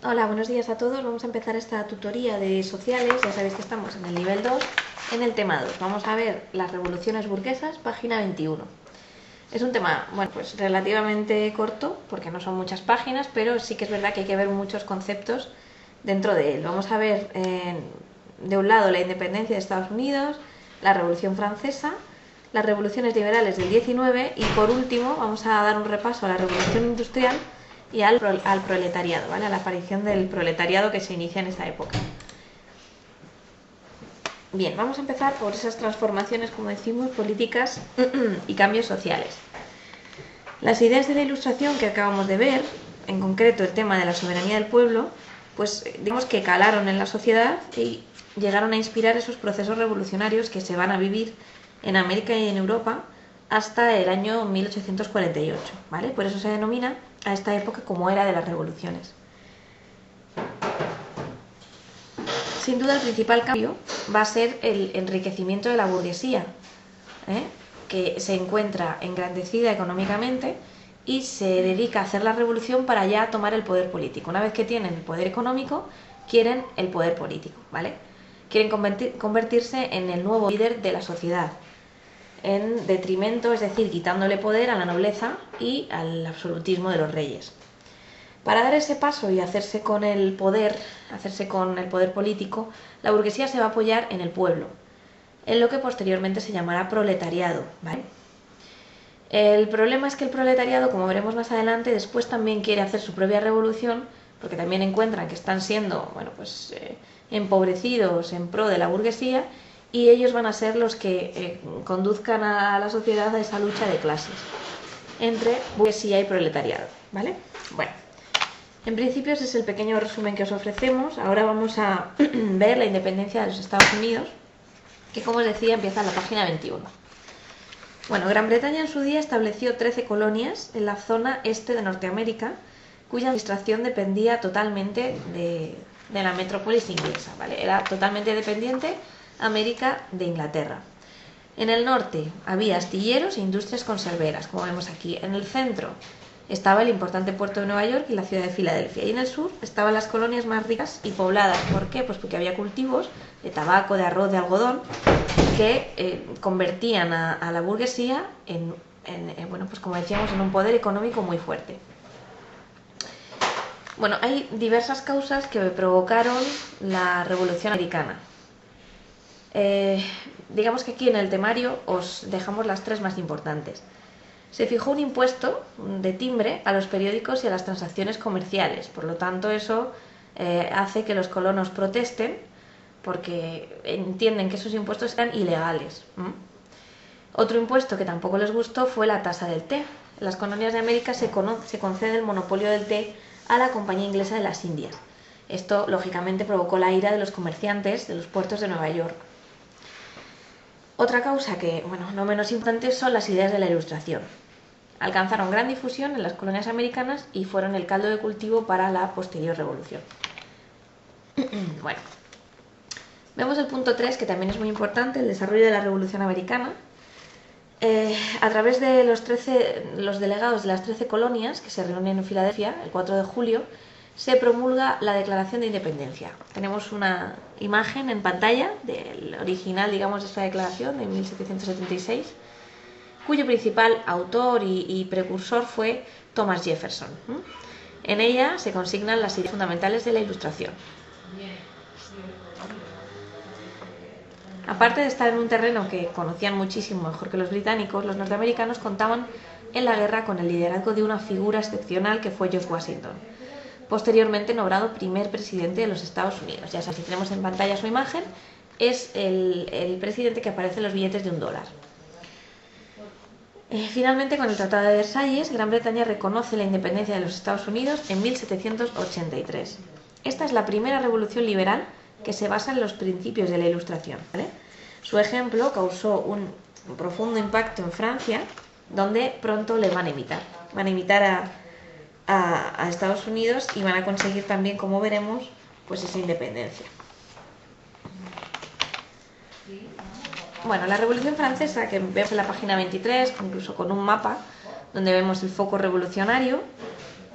Hola, buenos días a todos. Vamos a empezar esta tutoría de sociales. Ya sabéis que estamos en el nivel 2, en el tema 2. Vamos a ver las revoluciones burguesas, página 21. Es un tema, bueno, pues relativamente corto, porque no son muchas páginas, pero sí que es verdad que hay que ver muchos conceptos dentro de él. Vamos a ver, de un lado, la independencia de Estados Unidos, la Revolución Francesa, las revoluciones liberales del 19 y, por último, vamos a dar un repaso a la Revolución Industrial y al proletariado, ¿vale? A la aparición del proletariado que se inicia en esta época. Bien, vamos a empezar por esas transformaciones, como decimos, políticas y cambios sociales. Las ideas de la Ilustración que acabamos de ver, en concreto el tema de la soberanía del pueblo, pues digamos que calaron en la sociedad y llegaron a inspirar esos procesos revolucionarios que se van a vivir en América y en Europa hasta el año 1848, ¿vale? Por eso se denomina a esta época como era de las revoluciones. Sin duda el principal cambio va a ser el enriquecimiento de la burguesía, que se encuentra engrandecida económicamente y se dedica a hacer la revolución para ya tomar el poder político. Una vez que tienen el poder económico, quieren el poder político, ¿vale? Quieren convertirse en el nuevo líder de la sociedad, en detrimento, es decir, quitándole poder a la nobleza y al absolutismo de los reyes. Para dar ese paso y hacerse con el poder político, la burguesía se va a apoyar en el pueblo, en lo que posteriormente se llamará proletariado, ¿vale? El problema es que el proletariado, como veremos más adelante, después también quiere hacer su propia revolución, porque también encuentran que están siendo, empobrecidos en pro de la burguesía, y ellos van a ser los que conduzcan a la sociedad a esa lucha de clases entre burguesía y proletariado, ¿vale? Bueno, en principio ese es el pequeño resumen que os ofrecemos. Ahora vamos a ver la independencia de los Estados Unidos, que, como os decía, empieza en la página 21. Bueno, Gran Bretaña en su día estableció 13 colonias en la zona este de Norteamérica, cuya administración dependía totalmente de la metrópolis inglesa, ¿vale? Era totalmente dependiente América de Inglaterra. En el norte había astilleros e industrias conserveras, como vemos aquí. En el centro estaba el importante puerto de Nueva York y la ciudad de Filadelfia. Y en el sur estaban las colonias más ricas y pobladas. ¿Por qué? Pues porque había cultivos de tabaco, de arroz, de algodón, que convertían a la burguesía pues como decíamos, en un poder económico muy fuerte. Bueno, hay diversas causas que provocaron la Revolución Americana. Digamos que aquí en el temario os dejamos las tres más importantes. Se fijó un impuesto de timbre a los periódicos y a las transacciones comerciales. Por lo tanto, eso hace que los colonos protesten porque entienden que esos impuestos eran ilegales. Otro impuesto que tampoco les gustó fue la tasa del té. En las colonias de América se concede el monopolio del té a la Compañía Inglesa de las Indias. Esto, lógicamente, provocó la ira de los comerciantes de los puertos de Nueva York. Otra causa que, no menos importante, son las ideas de la Ilustración. Alcanzaron gran difusión en las colonias americanas y fueron el caldo de cultivo para la posterior revolución. Bueno, vemos el punto 3, que también es muy importante, el desarrollo de la Revolución Americana. A través de los delegados de las 13 colonias que se reúnen en Filadelfia el 4 de julio, se promulga la Declaración de Independencia. Tenemos una imagen en pantalla del original, digamos, de esta declaración de 1776, cuyo principal autor y precursor fue Thomas Jefferson. En ella se consignan las ideas fundamentales de la Ilustración. Aparte de estar en un terreno que conocían muchísimo mejor que los británicos, los norteamericanos contaban en la guerra con el liderazgo de una figura excepcional que fue George Washington, posteriormente nombrado primer presidente de los Estados Unidos. Ya sabéis, si tenemos en pantalla su imagen, es el presidente que aparece en los billetes de $1. Finalmente, con el Tratado de Versalles, Gran Bretaña reconoce la independencia de los Estados Unidos en 1783. Esta es la primera revolución liberal que se basa en los principios de la Ilustración, ¿vale? Su ejemplo causó un profundo impacto en Francia, donde pronto le van a imitar. Van a imitar a Estados Unidos y van a conseguir también, como veremos, pues esa independencia. Bueno, la Revolución Francesa, que vemos en la página 23, incluso con un mapa donde vemos el foco revolucionario,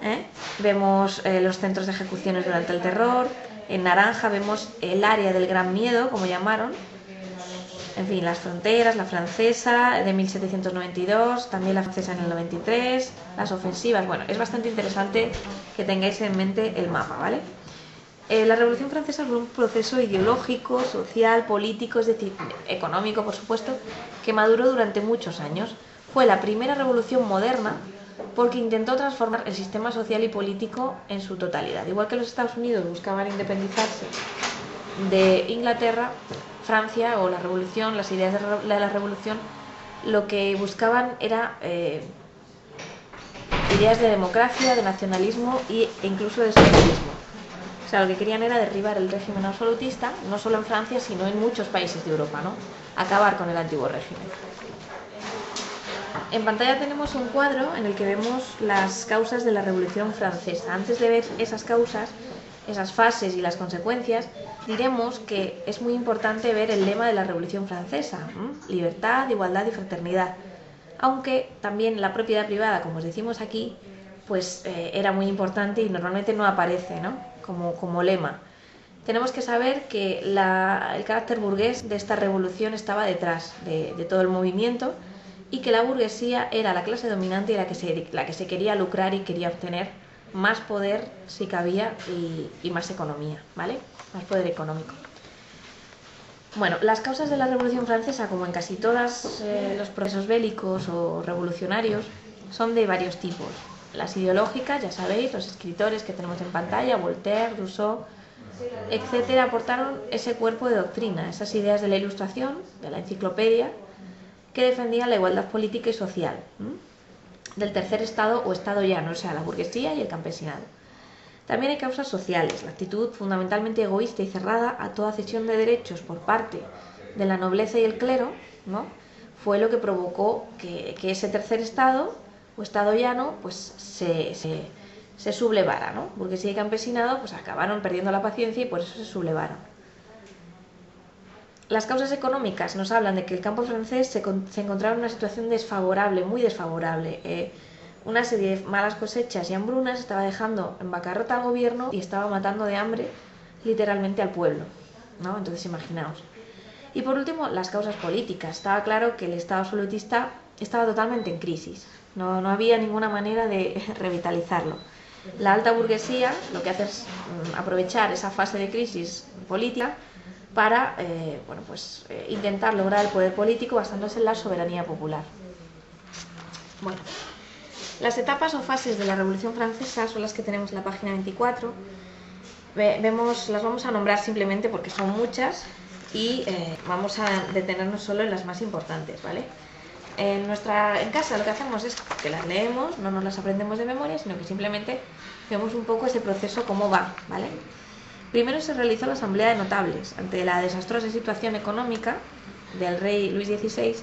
¿eh? Vemos los centros de ejecuciones durante el terror. En naranja vemos el área del Gran Miedo, como llamaron. En fin, las fronteras, la francesa de 1792, también la francesa en el 93, las ofensivas. Bueno, es bastante interesante que tengáis en mente el mapa, ¿vale? La Revolución Francesa fue un proceso ideológico, social, político, es decir, económico, por supuesto, que maduró durante muchos años. Fue la primera revolución moderna porque intentó transformar el sistema social y político en su totalidad. Igual que los Estados Unidos buscaban independizarse de Inglaterra, Francia o la revolución, las ideas de la revolución, lo que buscaban era ideas de democracia, de nacionalismo e incluso de socialismo. O sea, lo que querían era derribar el régimen absolutista, no solo en Francia, sino en muchos países de Europa, ¿no? Acabar con el antiguo régimen. En pantalla tenemos un cuadro en el que vemos las causas de la Revolución Francesa. Antes de ver esas causas, esas fases y las consecuencias, diremos que es muy importante ver el lema de la Revolución Francesa, libertad, igualdad y fraternidad. Aunque también la propiedad privada, como os decimos aquí, pues era muy importante y normalmente no aparece, ¿no? como lema. Tenemos que saber que el carácter burgués de esta revolución estaba detrás de todo el movimiento y que la burguesía era la clase dominante y la que se quería lucrar y quería obtener más poder si cabía y más economía, ¿vale? Más poder económico. Bueno, las causas de la Revolución Francesa, como en casi todos los procesos bélicos o revolucionarios, son de varios tipos. Las ideológicas, ya sabéis, los escritores que tenemos en pantalla, Voltaire, Rousseau, etcétera, aportaron ese cuerpo de doctrina, esas ideas de la Ilustración, de la enciclopedia, que defendían la igualdad política y social, del tercer estado o estado llano, o sea, la burguesía y el campesinado. También hay causas sociales, la actitud fundamentalmente egoísta y cerrada a toda cesión de derechos por parte de la nobleza y el clero, ¿no? Fue lo que provocó que ese tercer estado o estado llano pues se sublevara, ¿no? Burguesía y campesinado pues acabaron perdiendo la paciencia y por eso se sublevaron. Las causas económicas nos hablan de que el campo francés se encontraba en una situación desfavorable, muy desfavorable. Una serie de malas cosechas y hambrunas estaba dejando en bancarrota al gobierno y estaba matando de hambre literalmente al pueblo, ¿no? Entonces imaginaos. Y por último, las causas políticas. Estaba claro que el Estado absolutista estaba totalmente en crisis. No había ninguna manera de revitalizarlo. La alta burguesía lo que hace es aprovechar esa fase de crisis política para intentar lograr el poder político basándose en la soberanía popular. Bueno, las etapas o fases de la Revolución Francesa son las que tenemos en la página 24. Las vamos a nombrar simplemente porque son muchas y vamos a detenernos solo en las más importantes, ¿vale? En casa lo que hacemos es que las leemos, no nos las aprendemos de memoria, sino que simplemente vemos un poco ese proceso cómo va, ¿vale? Primero se realizó la Asamblea de Notables. Ante la desastrosa situación económica del rey Luis XVI,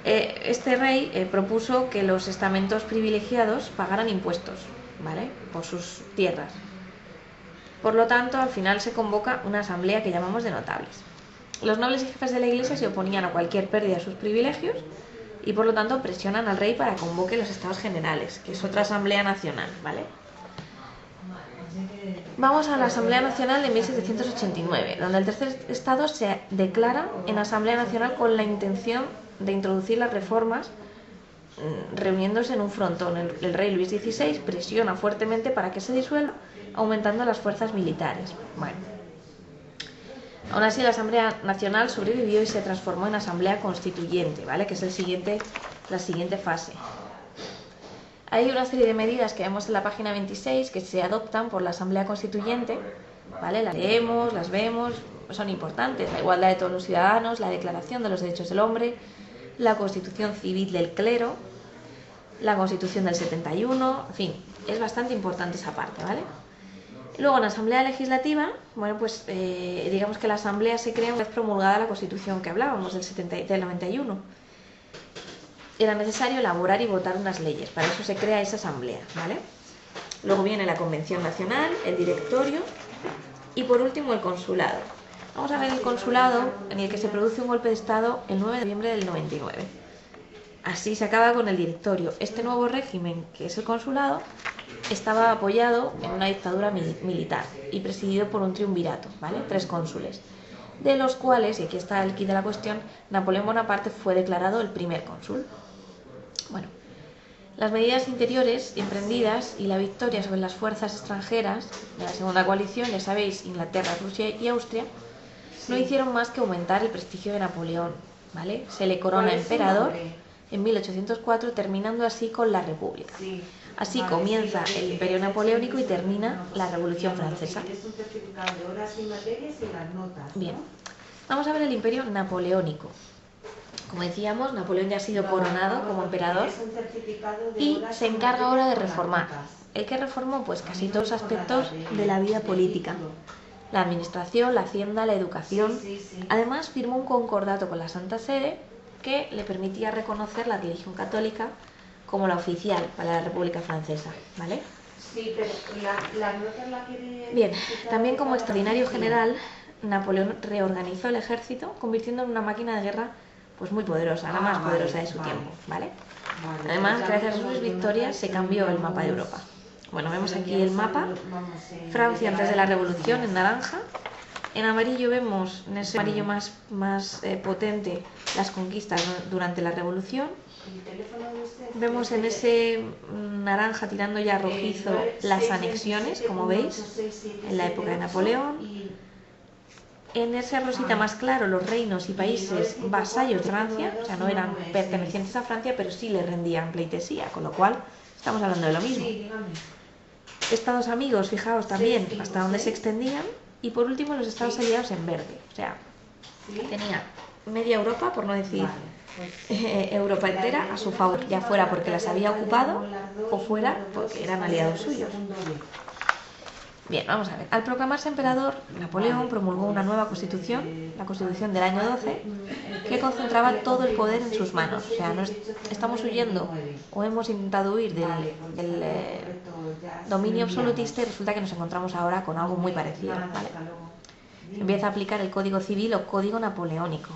este rey propuso que los estamentos privilegiados pagaran impuestos, ¿vale?, por sus tierras. Por lo tanto, al final se convoca una asamblea que llamamos de notables. Los nobles y jefes de la Iglesia se oponían a cualquier pérdida de sus privilegios y por lo tanto presionan al rey para que convoque los Estados Generales, que es otra asamblea nacional, ¿vale? Vamos a la Asamblea Nacional de 1789, donde el tercer estado se declara en Asamblea Nacional con la intención de introducir las reformas, reuniéndose en un frontón. El rey Luis XVI presiona fuertemente para que se disuelva, aumentando las fuerzas militares. Bueno, aún así la Asamblea Nacional sobrevivió y se transformó en Asamblea Constituyente, ¿vale?, que es la siguiente fase. Hay una serie de medidas que vemos en la página 26 que se adoptan por la Asamblea Constituyente, ¿vale? Las leemos, las vemos, son importantes. La igualdad de todos los ciudadanos, la Declaración de los Derechos del Hombre, la Constitución Civil del Clero, la Constitución del 71, en fin, es bastante importante esa parte, ¿vale? Luego en la Asamblea Legislativa, bueno, pues digamos que la Asamblea se crea una vez promulgada la Constitución que hablábamos del 91. Era necesario elaborar y votar unas leyes, para eso se crea esa asamblea, ¿vale? Luego viene la Convención Nacional, el Directorio y por último el Consulado. Vamos a ver el Consulado, en el que se produce un golpe de Estado el 9 de noviembre del 99. Así se acaba con el directorio. Este nuevo régimen, que es el consulado, estaba apoyado en una dictadura militar y presidido por un triunvirato, ¿vale? 3 cónsules, de los cuales, y aquí está el quid de la cuestión, Napoleón Bonaparte fue declarado el primer cónsul. Bueno, las medidas interiores emprendidas y la victoria sobre las fuerzas extranjeras de la segunda coalición, ya sabéis, Inglaterra, Rusia y Austria, no hicieron más que aumentar el prestigio de Napoleón, ¿vale? Se le corona emperador en 1804, terminando así con la República. Así comienza el Imperio Napoleónico y termina la Revolución Francesa. Bien, vamos a ver el Imperio Napoleónico. Como decíamos, Napoleón ya ha sido coronado como emperador y se encarga ahora de reformar. ¿El que reformó? Pues casi todos los aspectos de la vida política. La administración, la hacienda, la educación. Además, firmó un concordato con la Santa Sede que le permitía reconocer la religión católica como la oficial para la República Francesa, ¿vale? Sí, pero la nota la quiere... Bien, también como extraordinario general, Napoleón reorganizó el ejército, convirtiendo en una máquina de guerra pues muy poderosa, la más poderosa de su tiempo, ¿vale? Además, gracias a sus victorias se cambió el mapa de Europa. Bueno, vemos aquí el mapa, Francia antes de la Revolución en naranja, en amarillo vemos, en ese amarillo más potente, las conquistas durante la Revolución. Vemos en ese naranja tirando ya rojizo las anexiones, como veis, en la época de Napoleón. En ese rosita más claro, los reinos y países vasallos de Francia, o sea, no eran pertenecientes a Francia, pero sí le rendían pleitesía, con lo cual estamos hablando de lo mismo. Estados amigos, fijaos también hasta dónde se extendían. Y por último, los estados aliados en verde, o sea, tenía media Europa, por no decir Europa entera, a su favor, ya fuera porque las había ocupado o fuera porque eran aliados suyos. Bien, vamos a ver. Al proclamarse emperador, Napoleón promulgó una nueva constitución, la Constitución del año 12, que concentraba todo el poder en sus manos. O sea, no estamos huyendo o hemos intentado huir del dominio absolutista y resulta que nos encontramos ahora con algo muy parecido, ¿vale? Empieza a aplicar el Código Civil o Código Napoleónico,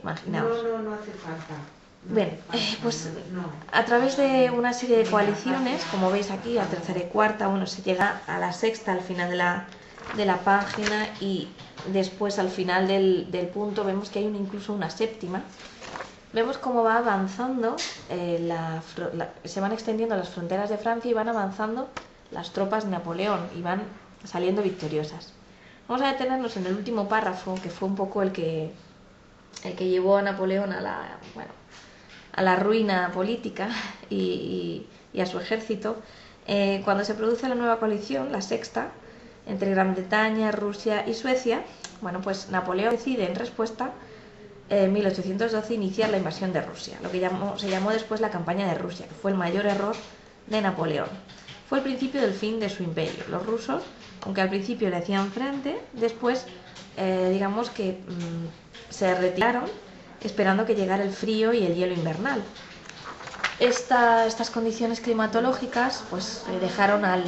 Imaginaos. No hace falta. Bien, pues a través de una serie de coaliciones, como veis aquí, la tercera y cuarta, bueno, se llega a la sexta al final de la página y después al final del punto vemos que hay incluso una séptima. Vemos cómo va avanzando, se van extendiendo las fronteras de Francia y van avanzando las tropas de Napoleón y van saliendo victoriosas. Vamos a detenernos en el último párrafo, que fue un poco el que llevó a Napoleón a la ruina política y a su ejército. Cuando se produce la nueva coalición, la sexta, entre Gran Bretaña, Rusia y Suecia, bueno, pues Napoleón decide en respuesta en 1812 iniciar la invasión de Rusia, lo que se llamó después la campaña de Rusia, que fue el mayor error de Napoleón. Fue el principio del fin de su imperio. Los rusos, aunque al principio le hacían frente, después digamos que se retiraron esperando que llegara el frío y el hielo invernal. Estas condiciones climatológicas pues dejaron al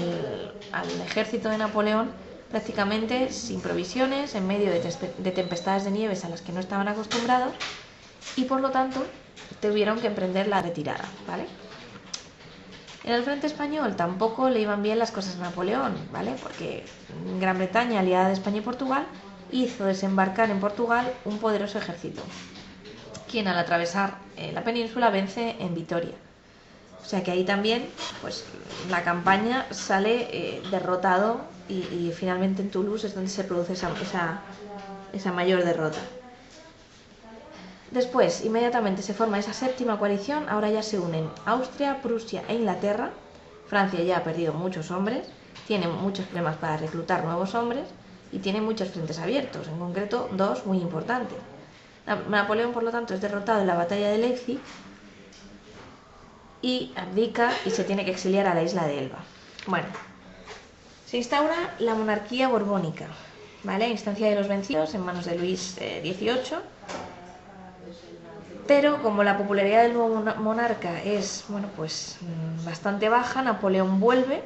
ejército de Napoleón prácticamente sin provisiones, en medio de tempestades de nieves a las que no estaban acostumbrados y por lo tanto tuvieron que emprender la retirada, ¿vale? En el frente español tampoco le iban bien las cosas a Napoleón, ¿vale? Porque Gran Bretaña, aliada de España y Portugal, hizo desembarcar en Portugal un poderoso ejército, quien al atravesar la península vence en Vitoria. O sea que ahí también pues la campaña sale derrotado y finalmente en Toulouse es donde se produce esa mayor derrota. Después, inmediatamente se forma esa séptima coalición, ahora ya se unen Austria, Prusia e Inglaterra. Francia ya ha perdido muchos hombres, tiene muchos problemas para reclutar nuevos hombres y tiene muchos frentes abiertos, en concreto 2 muy importantes. Napoleón, por lo tanto, es derrotado en la batalla de Leipzig y abdica y se tiene que exiliar a la isla de Elba. Bueno, se instaura la monarquía borbónica, ¿vale? A instancia de los vencidos en manos de Luis XVIII. Pero como la popularidad del nuevo monarca es bastante baja, Napoleón vuelve,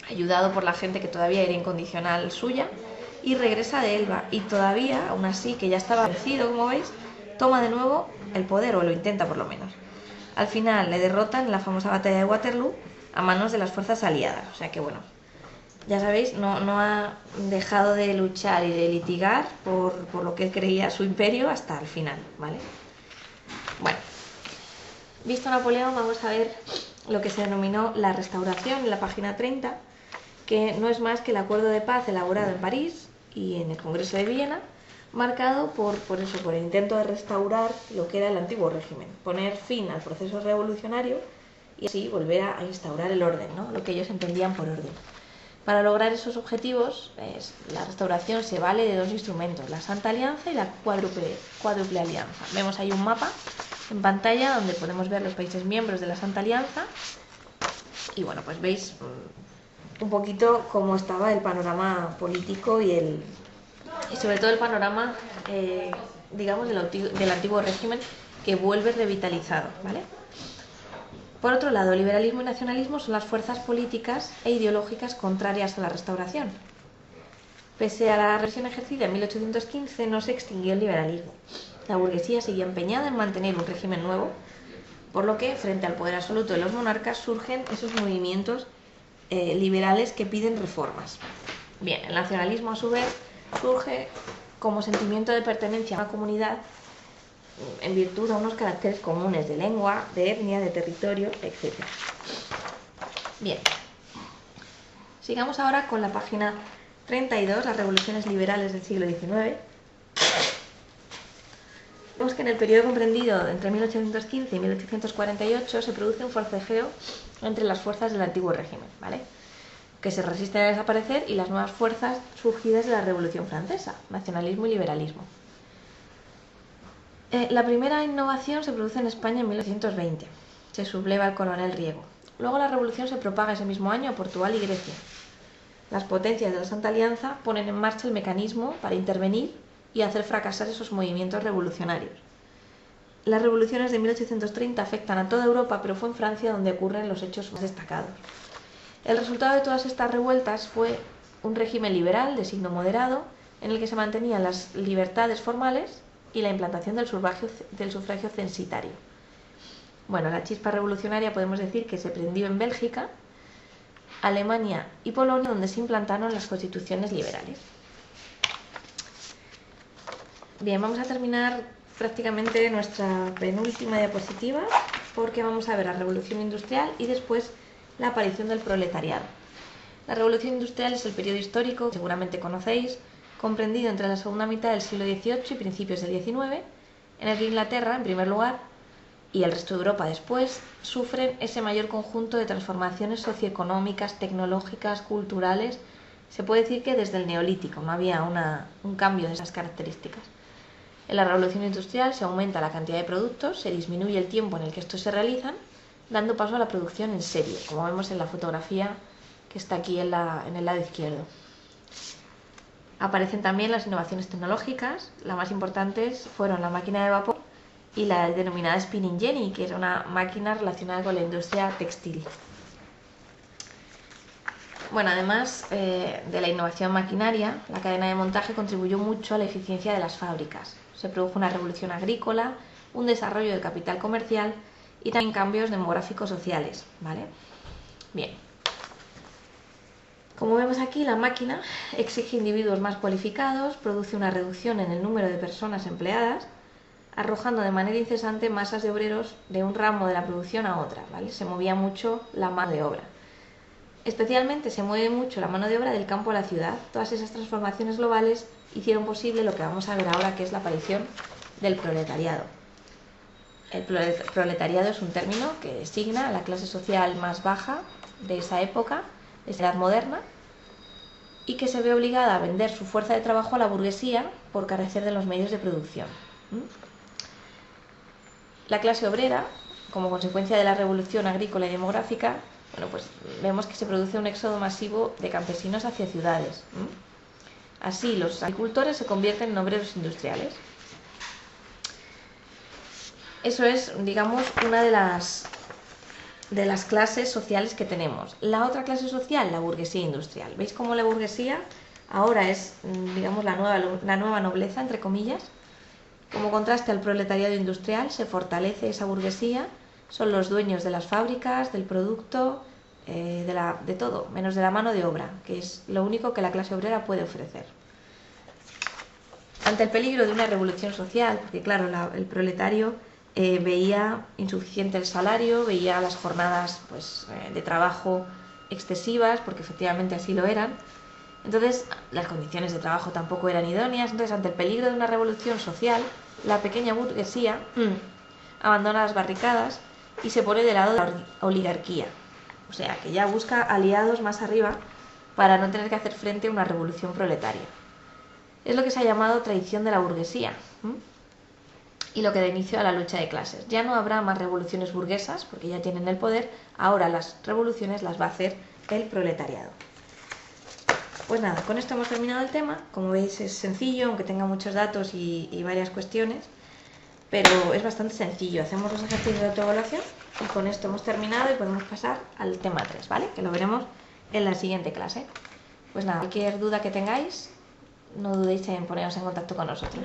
ayudado por la gente que todavía era incondicional suya, y regresa de Elba. Y todavía, aún así, que ya estaba vencido, como veis, toma de nuevo el poder, o lo intenta por lo menos. Al final le derrotan en la famosa batalla de Waterloo a manos de las fuerzas aliadas. O sea que bueno, ya sabéis, no ha dejado de luchar y de litigar por lo que él creía su imperio hasta el final, ¿vale? Bueno, visto Napoleón, vamos a ver lo que se denominó la Restauración en la página 30, que no es más que el acuerdo de paz elaborado en París y en el Congreso de Viena, marcado por el intento de restaurar lo que era el antiguo régimen, poner fin al proceso revolucionario y así volver a instaurar el orden, ¿no? Lo que ellos entendían por orden. Para lograr esos objetivos, la restauración se vale de dos instrumentos, la Santa Alianza y la cuádruple alianza. Vemos ahí un mapa en pantalla donde podemos ver los países miembros de la Santa Alianza y bueno, pues veis un poquito cómo estaba el panorama político y sobre todo el panorama, digamos, del antiguo régimen que vuelve revitalizado, ¿vale? Por otro lado, liberalismo y nacionalismo son las fuerzas políticas e ideológicas contrarias a la restauración. Pese a la represión ejercida en 1815, no se extinguió el liberalismo. La burguesía seguía empeñada en mantener un régimen nuevo, por lo que, frente al poder absoluto de los monarcas, surgen esos movimientos liberales que piden reformas. Bien, el nacionalismo, a su vez, surge como sentimiento de pertenencia a una comunidad en virtud a unos caracteres comunes de lengua, de etnia, de territorio, etc. Bien, sigamos ahora con la página 32, las revoluciones liberales del siglo XIX. Vemos que en el periodo comprendido entre 1815 y 1848 se produce un forcejeo entre las fuerzas del antiguo régimen, ¿vale?, que se resisten a desaparecer, y las nuevas fuerzas surgidas de la Revolución Francesa, nacionalismo y liberalismo. La primera innovación se produce en España en 1820. Se subleva el coronel Riego. Luego la revolución se propaga ese mismo año a Portugal y Grecia. Las potencias de la Santa Alianza ponen en marcha el mecanismo para intervenir y hacer fracasar esos movimientos revolucionarios. Las revoluciones de 1830 afectan a toda Europa, pero fue en Francia donde ocurren los hechos más destacados. El resultado de todas estas revueltas fue un régimen liberal de signo moderado, en el que se mantenían las libertades formales y la implantación del sufragio censitario. Bueno, la chispa revolucionaria podemos decir que se prendió en Bélgica, Alemania y Polonia, donde se implantaron las constituciones liberales. Bien, vamos a terminar prácticamente nuestra penúltima diapositiva, porque vamos a ver la revolución industrial y después la aparición del proletariado. La revolución industrial es el periodo histórico que seguramente conocéis, comprendido entre la segunda mitad del siglo XVIII y principios del XIX, en el que Inglaterra, en primer lugar, y el resto de Europa después, sufren ese mayor conjunto de transformaciones socioeconómicas, tecnológicas, culturales. Se puede decir que desde el Neolítico no había un cambio de esas características. En la revolución industrial se aumenta la cantidad de productos, se disminuye el tiempo en el que estos se realizan, dando paso a la producción en serie, como vemos en la fotografía que está aquí en el lado izquierdo. Aparecen también las innovaciones tecnológicas. Las más importantes fueron la máquina de vapor y la denominada spinning jenny, que era una máquina relacionada con la industria textil. Bueno, además de la innovación maquinaria, la cadena de montaje contribuyó mucho a la eficiencia de las fábricas. Se produjo una revolución agrícola, un desarrollo del capital comercial y también cambios demográficos sociales, ¿vale? Bien. Como vemos aquí, la máquina exige individuos más cualificados, produce una reducción en el número de personas empleadas, arrojando de manera incesante masas de obreros de un ramo de la producción a otra, ¿vale? Se movía mucho la mano de obra. Especialmente se mueve mucho la mano de obra del campo a la ciudad. Todas esas transformaciones globales hicieron posible lo que vamos a ver ahora, que es la aparición del proletariado. El proletariado es un término que designa a la clase social más baja de esa época, de esa edad moderna, y que se ve obligada a vender su fuerza de trabajo a la burguesía por carecer de los medios de producción. La clase obrera, como consecuencia de la revolución agrícola y demográfica, bueno, pues vemos que se produce un éxodo masivo de campesinos hacia ciudades. Así, los agricultores se convierten en obreros industriales. Eso es, digamos, una de las clases sociales que tenemos. La otra clase social, la burguesía industrial. ¿Veis cómo la burguesía ahora es, digamos, la nueva nobleza, entre comillas? Como contraste al proletariado industrial, se fortalece esa burguesía son los dueños de las fábricas, del producto, de todo, menos de la mano de obra, que es lo único que la clase obrera puede ofrecer. Ante el peligro de una revolución social, porque claro, el proletario veía insuficiente el salario, veía las jornadas de trabajo excesivas, porque efectivamente así lo eran. Entonces, las condiciones de trabajo tampoco eran idóneas. Entonces, ante el peligro de una revolución social, la pequeña burguesía abandona las barricadas y se pone del lado de la oligarquía. O sea, que ya busca aliados más arriba para no tener que hacer frente a una revolución proletaria. Es lo que se ha llamado traición de la burguesía y lo que da inicio a la lucha de clases. Ya no habrá más revoluciones burguesas porque ya tienen el poder, ahora las revoluciones las va a hacer el proletariado. Pues nada, con esto hemos terminado el tema. Como veis es sencillo, aunque tenga muchos datos y varias cuestiones, pero es bastante sencillo. Hacemos los ejercicios de autoevaluación y con esto hemos terminado y podemos pasar al tema 3, ¿vale? Que lo veremos en la siguiente clase. Pues nada, cualquier duda que tengáis, no dudéis en poneros en contacto con nosotros.